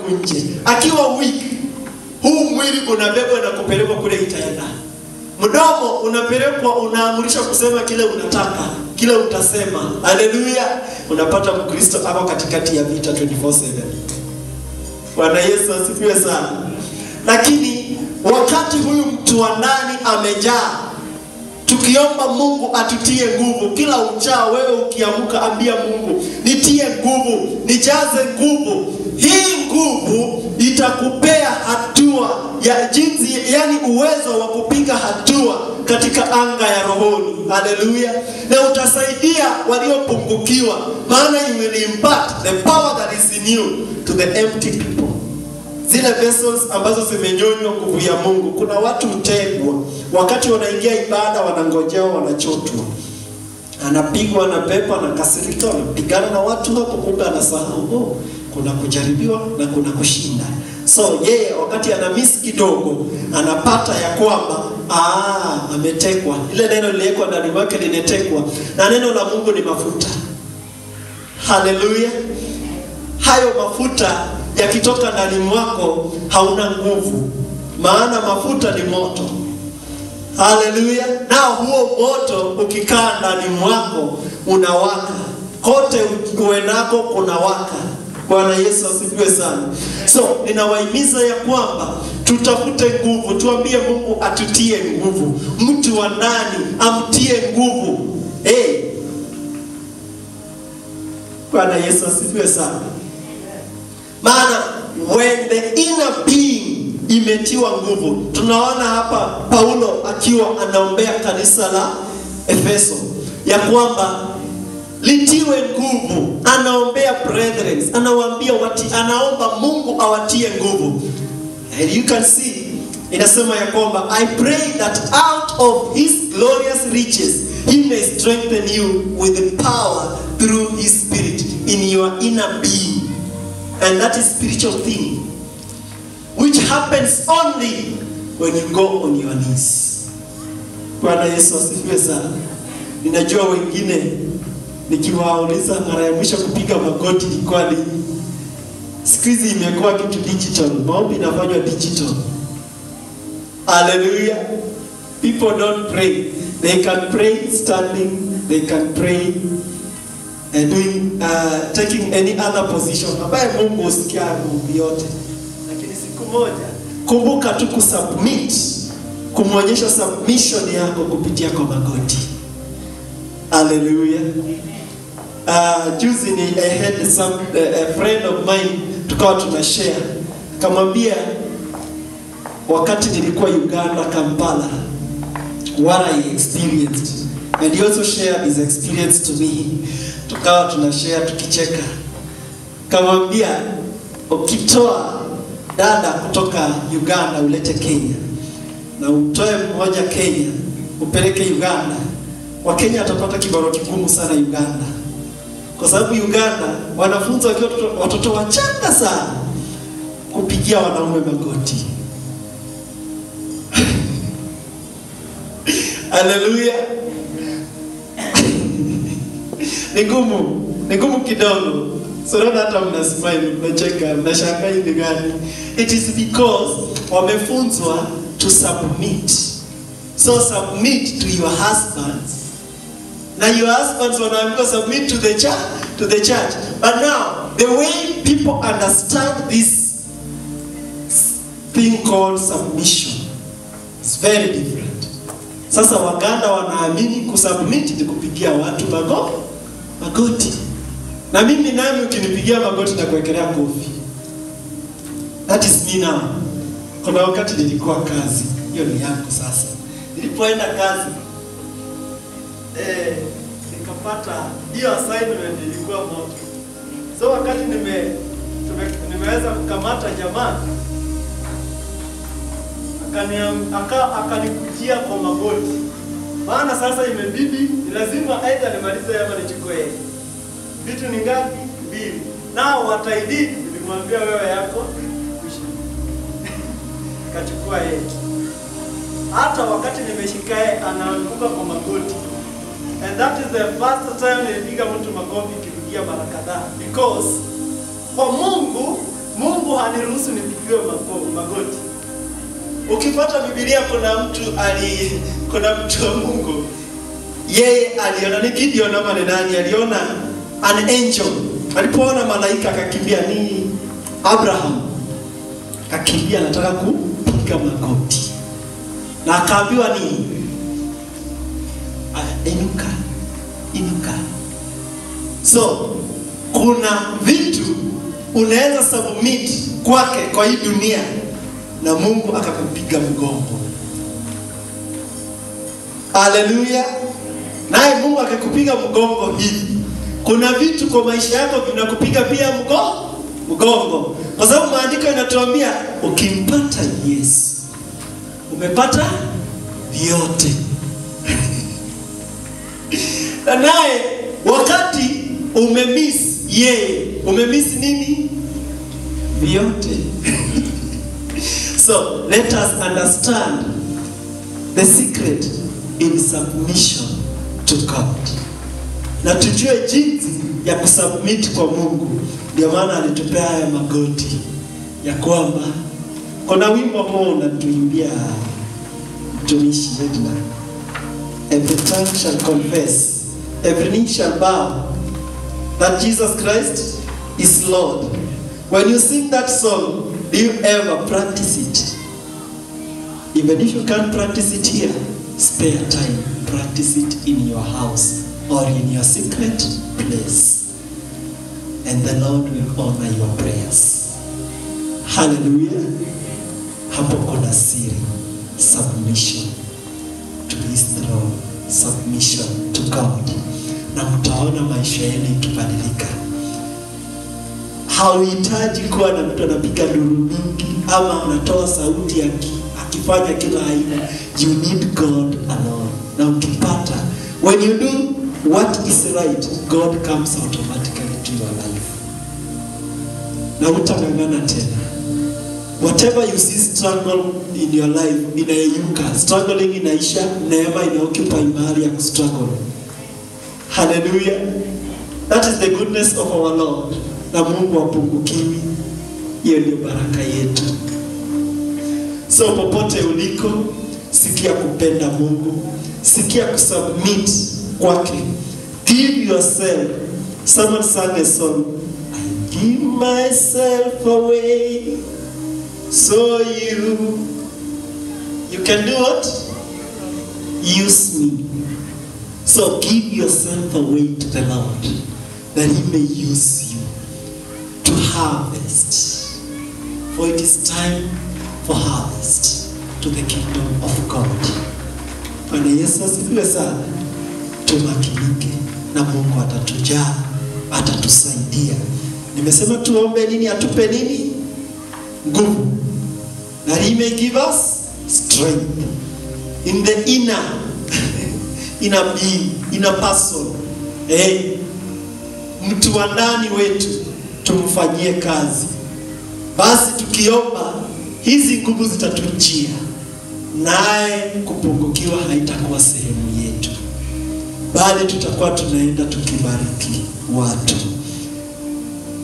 huku nje. Akiwa weak, huu mwili unabebwa na kupelekwa kule itaenda. Mdomo unapelekwa, unaamrishwa kusema kile unataka, kile utasema. Haleluya. Unapata Mkristo hapo katikati ya vita 24/7. Bwana Yesu asifiwe sana. Lakini wakati huyu mtu wa ndani amejaa, tukiomba Mungu atutie nguvu kila uchao, wewe ukiamka ambia Mungu, nitie nguvu, nijaze nguvu. Hii nguvu itakupea hatua ya jinsi, yani uwezo wa kupiga hatua katika anga ya rohoni. Haleluya. Na utasaidia waliopungukiwa, maana you will impart the power that is in you to the empty people. Zile vessels ambazo zimenyonywa nguvu ya Mungu. Kuna watu utegwa, wakati wanaingia ibada wanangojea, wanachotwa. Anapigwa na pepo, anakasirika, anapigana na watu hapo, kumbe anasahau kuna kujaribiwa na kuna kushinda. So yeye wakati ana miss kidogo, anapata ya kwamba ametekwa. Ile neno lilikuwa ndani mwake linetekwa, na neno la Mungu ni mafuta. Haleluya. Hayo mafuta yakitoka ndani mwako hauna nguvu, maana mafuta ni moto. Haleluya. Na huo moto ukikaa ndani mwako unawaka, kote uendako kunawaka. Bwana Yesu asifiwe sana. So ninawahimiza ya kwamba tutafute nguvu, tuambie Mungu atutie nguvu. Mtu wa ndani amtie nguvu. Bwana Yesu asifiwe sana. Maana when the inner being imetiwa nguvu, tunaona hapa Paulo akiwa anaombea kanisa la Efeso ya kwamba litiwe nguvu. Anaombea brethren, anawaambia anaomba Mungu awatie nguvu. And you can see inasema ya kwamba I pray that out of his glorious riches he may strengthen you with the power through his spirit in your inner being. And that is spiritual thing, which happens only when you go on your knees. Bwana Yesu asifiwe sana. Ninajua wengine nikiwauliza mara ya mwisho kupiga magoti ilikuwa ni, siku hizi imekuwa kitu digital, maombi inafanywa digital. Hallelujah. People don't pray. They can pray standing, they can pray doing taking any other position ambaye Mungu usikia maombi yote. Lakini siku moja kumbuka tu kusubmit, kumwonyesha submission yako kupitia kwa magoti. Hallelujah. Juzi I had a friend of mine, tukawa tunashare, kamwambia wakati nilikuwa Uganda, Kampala, what I experienced, and he also shared his experience to me. Tukawa tunashare tukicheka. Kamwambia ukitoa dada kutoka Uganda ulete Kenya, na utoe mmoja Kenya upeleke Uganda, wa Kenya atapata kibaro kigumu sana Uganda. Kwa sababu Uganda wanafunzi wakiwa watoto wachanga sana kupigia wanaume magoti. Haleluya. Ni gumu kidogo. So hata mnasmile, mnacheka, mnashangaa hivi gani? It is because wamefunzwa to submit. So submit to your husbands. Now your husbands wanaambiwa submit to the church. But now the way people understand this thing called submission is very different. Sasa Waganda wanaamini kusubmit ni kupigia watu magoti. Na mimi nami ukinipigia magoti na kuwekelea kofi. That is me now. Kuna wakati nilikuwa kazi, hiyo ni yangu sasa. Nilipoenda kazi, nikapata hiyo assignment ilikuwa moto. So wakati nimeweza kukamata jamaa, akanikujia kwa magoti. Maana sasa imebidi ni lazima aidha nimalize ama nichukue. Vitu ni ngapi? 2. Nao wataidi nilimwambia wewe yako kachukua yeye. Hata wakati nimeshikae anaanguka kwa magoti. And that is the first time nilipiga mtu makofi kirudia mara kadhaa, because kwa Mungu Mungu haniruhusu nipigiwe magoti. Ukipata Biblia kuna mtu wa Mungu, yeye aliona, ni Gideon ama ni nani, aliona an angel. Alipoona malaika akakimbia, ni Abraham. Akakimbia anataka kupiga magoti. Na akaambiwa ni inuka. So kuna vitu unaweza submit kwake kwa hii dunia na Mungu akakupiga mgongo. Haleluya. Naye Mungu akakupiga mgongo hivi. Kuna vitu kwa maisha yako vinakupiga pia mgongo. Kwa sababu maandiko yanatuambia ukimpata Yesu umepata vyote. Na naye wakati umemiss yeye, umemiss nini? Vyote. So let us understand the secret in submission to God. Na tujue jinsi ya kusubmit kwa Mungu. Ndio maana alitupea haya magoti ya kwamba kuna wimbo ambao unatuimbia mtumishi wetu, every tongue shall confess, every knee shall bow that Jesus Christ is Lord. When you sing that song, do you ever practice it? Even if you can't practice it here, spare time, practice it in your house or in your secret place, and the Lord will honor your prayers. Hallelujah. Hapo kuna siri, submission to His throne, submission to God. Na mtaona maisha yenu ikibadilika. Hauhitaji kuwa na mtu anapiga nduru mingi ama anatoa sauti akifanya kila aina. You need God alone. Na ukipata, when you do what is right, God comes automatically to your life. Na utangangana tena. Whatever you see struggle in your life, inayeyuka. Struggling inaisha, neema inaoccupy mahali ya struggle. Hallelujah. That is the goodness of our Lord. Na Mungu apungukiwi. Hiyo ndio baraka yetu. So popote uliko, sikia kupenda Mungu, sikia kusubmit kwake. Give yourself. Someone sang a song, I give myself away so you can do what? Use me. So give yourself away to the Lord, that He may use you to harvest. For it is time for harvest to the kingdom of God. Bwana Yesu asifiwe sana. Tumakinike na Mungu atatujaa, atatusaidia. Nimesema tuombe nini? Atupe nini? Nguvu. That He may give us strength in the inner being, inner person. Mtu wa ndani wetu tumfanyie kazi. Basi tukiomba hizi nguvu zitatujia, naye kupungukiwa haitakuwa sehemu yetu, bali tutakuwa tunaenda tukibariki watu.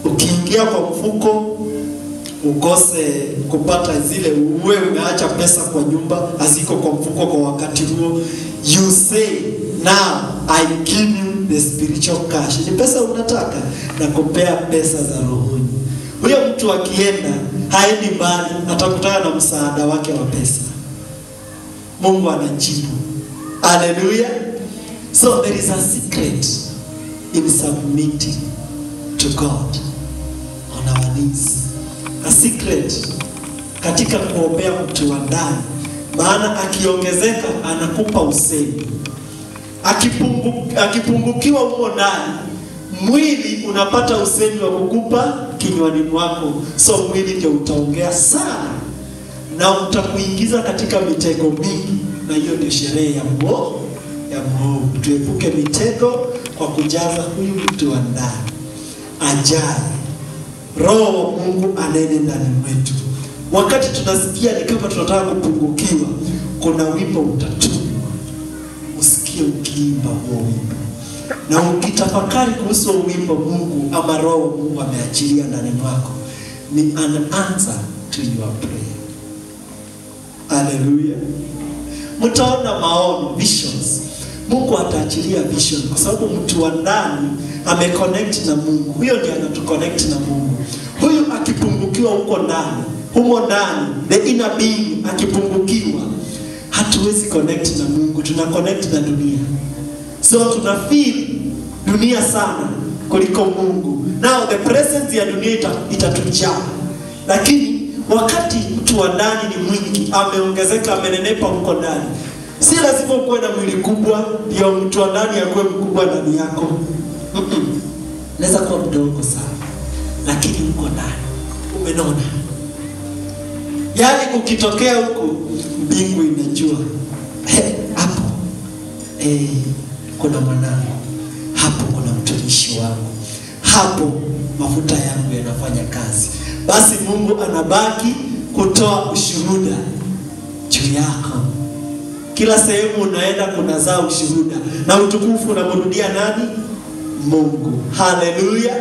Ukiingia kwa mfuko ukose kupata zile, uwe umeacha pesa kwa nyumba, haziko kwa mfuko kwa wakati huo, you say, now I give you the spiritual cash. Ni pesa unataka, na kupea pesa za rohoni. Huyo mtu akienda, haendi mbali, atakutana na msaada wake wa pesa. Mungu anajibu. Hallelujah. So there is a secret in submitting to God on our knees. A secret katika kuombea mtu wa ndani. Maana akiongezeka anakupa usemi. Akipungukiwa huko ndani, mwili unapata usemi wa kukupa kinywani mwako. So mwili ndio utaongea sana na utakuingiza katika mitego mingi, na hiyo ndio sherehe ya mwovu. Tuepuke mitego kwa kujaza huyu mtu wa ndani. Ajaye Roho wa Mungu anene ndani mwetu. Wakati tunasikia ni kama tunataka kupungukiwa, kuna wimbo utatumwa. Usikie ukiimba huo wimbo. Na ukitafakari kuhusu wimbo Mungu ama Roho Mungu ameachilia ndani mwako, ni an answer to your prayer. Hallelujah. Mtaona maono, visions. Mungu ataachilia vision kwa sababu mtu wa ndani ameconnect na Mungu. Huyo ndiye anatuconnect na Mungu. Huyu akipungukiwa huko ndani, humo ndani, the inner being akipungukiwa, hatuwezi connect na Mungu, tuna connect na dunia. So tuna feel dunia sana kuliko Mungu. Now the presence ya dunia itatujaa. Lakini wakati mtu wa ndani ni mwingi, ameongezeka, amenenepa huko ndani, si lazima uwe na mwili kubwa ndio mtu wa ndani akuwe mkubwa ndani yako. Naweza kuwa mdogo sana, lakini uko ndani umenona. Yaani ukitokea huko mbingu inajua hapo kuna mwanangu, hapo kuna mtumishi wangu, hapo mafuta yangu yanafanya kazi. Basi Mungu anabaki kutoa ushuhuda juu yako. Kila sehemu unaenda kunazaa ushuhuda, na utukufu unamrudia nani? Mungu. Hallelujah.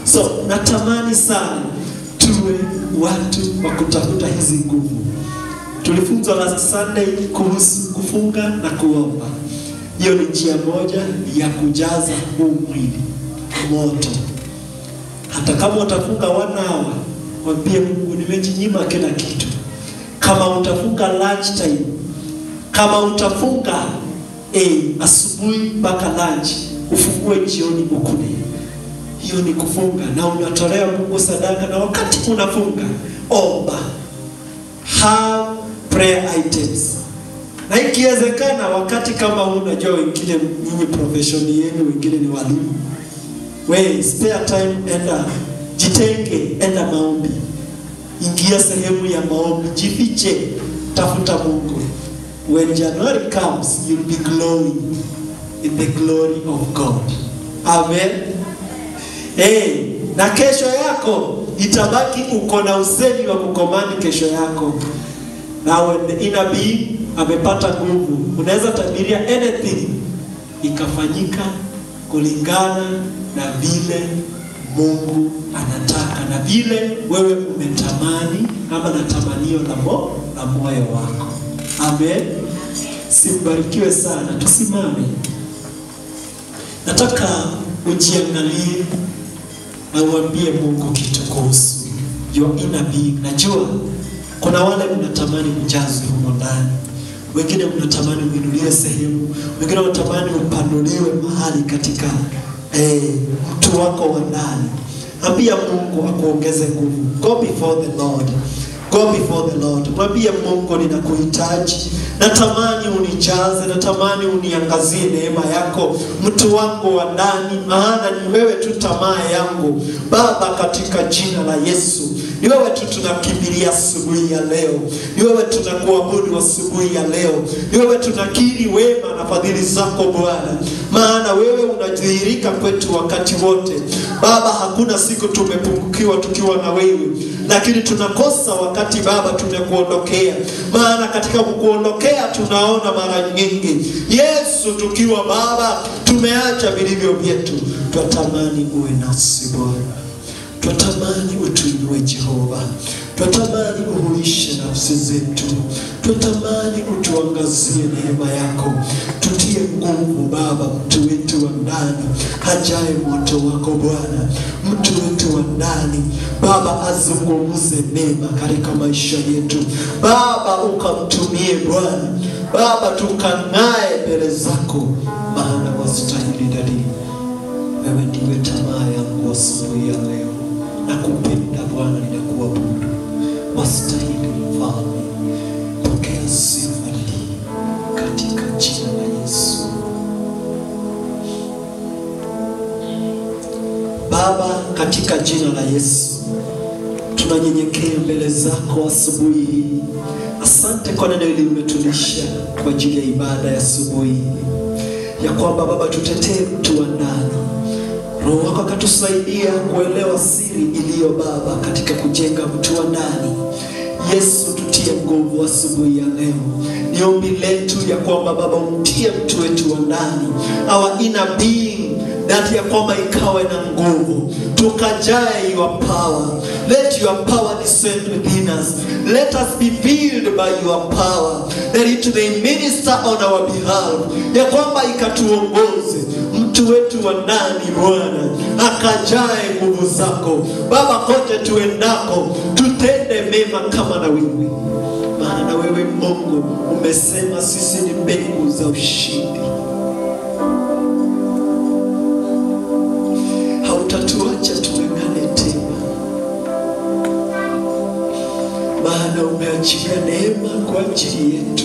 So natamani sana tuwe watu wa kutafuta hizi nguvu. Tulifunzwa last Sunday kuhusu kufunga na kuomba. Hiyo ni njia moja ya kujaza huu mwili moto. Hata kama utafunga 1 hour, mwambie Mungu nimejinyima kila kitu. Kama utafunga lunch time, kama utafunga asubuhi mpaka lunch, ufungue jioni ukule. Hiyo ni kufunga na unatolea Mungu sadaka. Na wakati unafunga, omba. Have prayer items. Na ikiwezekana wakati kama unajua wengine nyinyi profession yenu, wengine ni walimu, we spare time, enda jitenge, enda maombi. Ingia sehemu ya maombi, jifiche, tafuta Mungu. When January comes, you'll be glowing in the glory of God. Amen. Na kesho yako itabaki uko na usemi wa kukomandi kesho yako. Now when the inner being amepata nguvu, unaweza tabiria anything ikafanyika kulingana na vile Mungu anataka, na vile wewe umetamani ama na tamanio la moyo wako. Amen. Sibarikiwe sana. Tusimame. Nataka ujiangalie na uambie Mungu kitu kuhusu your inner being. Najua kuna wale mnatamani mjazwe humo ndani, wengine mnatamani uinuliwe sehemu, wengine mnatamani upanuliwe mahali katika mtu wako wa ndani. Ambia Mungu akuongeze nguvu. Go before the Lord. Go before the Lord. Mwambie Mungu ninakuhitaji. Natamani unijaze, natamani uniangazie neema yako, mtu wangu wa ndani, maana ni wewe tu tamaa yangu. Baba, katika jina la Yesu, ni wewe tu tunakimbilia asubuhi ya leo. Ni wewe tunakuabudu asubuhi ya leo. Ni wewe tunakiri wema na fadhili zako Bwana. Maana wewe unadhihirika kwetu wakati wote. Baba, hakuna siku tumepungukiwa tukiwa na wewe, lakini tunakosa wakati Baba tumekuondokea. Maana katika kukuondokea tunaona mara nyingi, Yesu, tukiwa Baba tumeacha vilivyo vyetu. Twatamani uwe nasi Bwana. Twatamani utuinue Jehova. Twatamani uhuishe nafsi zetu. Twatamani utuangazie neema yako. Tutie nguvu Baba, mtu wetu wa ndani hajae moto wako Bwana. Mtu wetu wa ndani Baba azungumuze neema katika maisha yetu. Baba ukamtumie Bwana. Baba tukanae mbele zako, maana wastahili dadi. Wewe ndiwe tamaa yangu asubuhi ya leo. Nakupenda Bwana, ninakuabudu. Wastahili Mfalme. Pokea sifa katika jina la Yesu. Baba, katika jina la Yesu tunanyenyekea mbele zako asubuhi hii. Asante kwa neno hili umetulisha kwa ajili ya ibada ya asubuhi, ya kwamba Baba tutetee mtu wa ndani. Roho wako akatusaidia kuelewa siri iliyo Baba katika kujenga mtu wa ndani. Yesu, tutie nguvu asubuhi ya leo. Ni ombi letu ya kwamba Baba umtie mtu wetu wa ndani, our inner being, that ya kwamba ikawe na nguvu, tukajae your power. Let your power descend within us. Let us be filled by your power, that it may minister on our behalf. Ya kwamba ikatuongoze mtu wetu wa ndani Bwana, akajae nguvu zako Baba. Kote tuendako tutende mema kama na wewe, maana wewe Mungu umesema sisi ni mbegu za ushindi. Hautatuacha tuungane tena, maana umeachia neema kwa ajili yetu.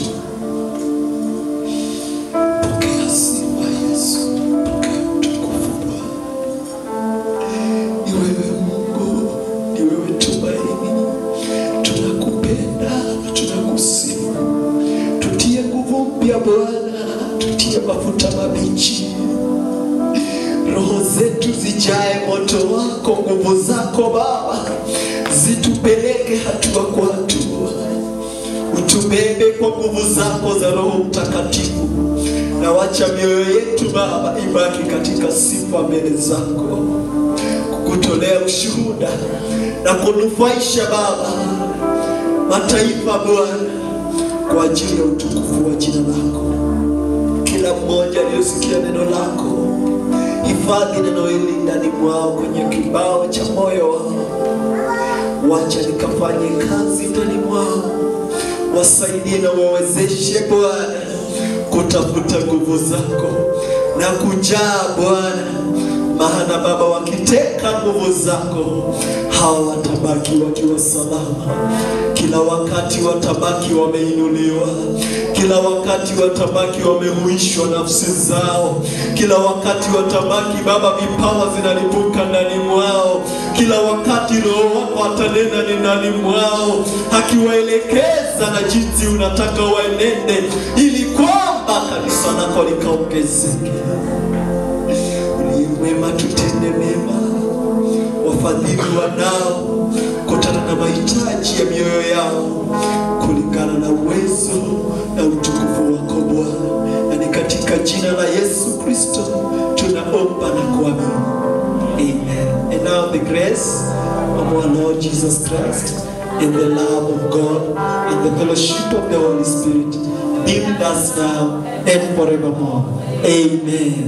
Pokea sifa Yesu, pokea utukufu Bwana. Ni wewe Mungu, ni wewe tumaini. Tunakupenda na tunakusifu. Tutie nguvu mpya Bwana, tutie mafuta mabichi. Roho zetu zijae moto wako, nguvu zako Baba zitupeleke hatua kwa hatua. Utubebe kwa nguvu zako za Roho Mtakatifu, na wacha mioyo yetu Baba ibaki katika sifa mbele zako, kukutolea ushuhuda na kunufaisha Baba mataifa Bwana, kwa ajili ya utukufu wa jina lako. Kila mmoja aliyesikia neno lako, hifadhi neno hili ndani mwao, kwenye kibao cha moyo wao. Wacha likafanye kazi ndani mwao. Wasaidie na wawezeshe Bwana kutafuta nguvu zako na kujaa Bwana, maana Baba wakiteka nguvu zako hawa watabaki wakiwa salama. Kila wakati watabaki wameinuliwa, kila wakati watabaki wamehuishwa nafsi zao, kila wakati watabaki Baba vipawa zinalipuka ndani mwao, kila wakati Roho wako atanena ndani mwao, akiwaelekeza na jinsi unataka waenende, ili kwamba kanisa lako likaongezeke. Mwema, tutende mema, wafadhili wanao kutana na mahitaji ya mioyo yao kulingana na uwezo na utukufu wako Bwana. Na ni katika jina la Yesu Kristo tunaomba na kuamini. Amen. And now the grace of our Lord Jesus Christ and the love of God and the fellowship of the Holy Spirit be with us now and forevermore. Amen.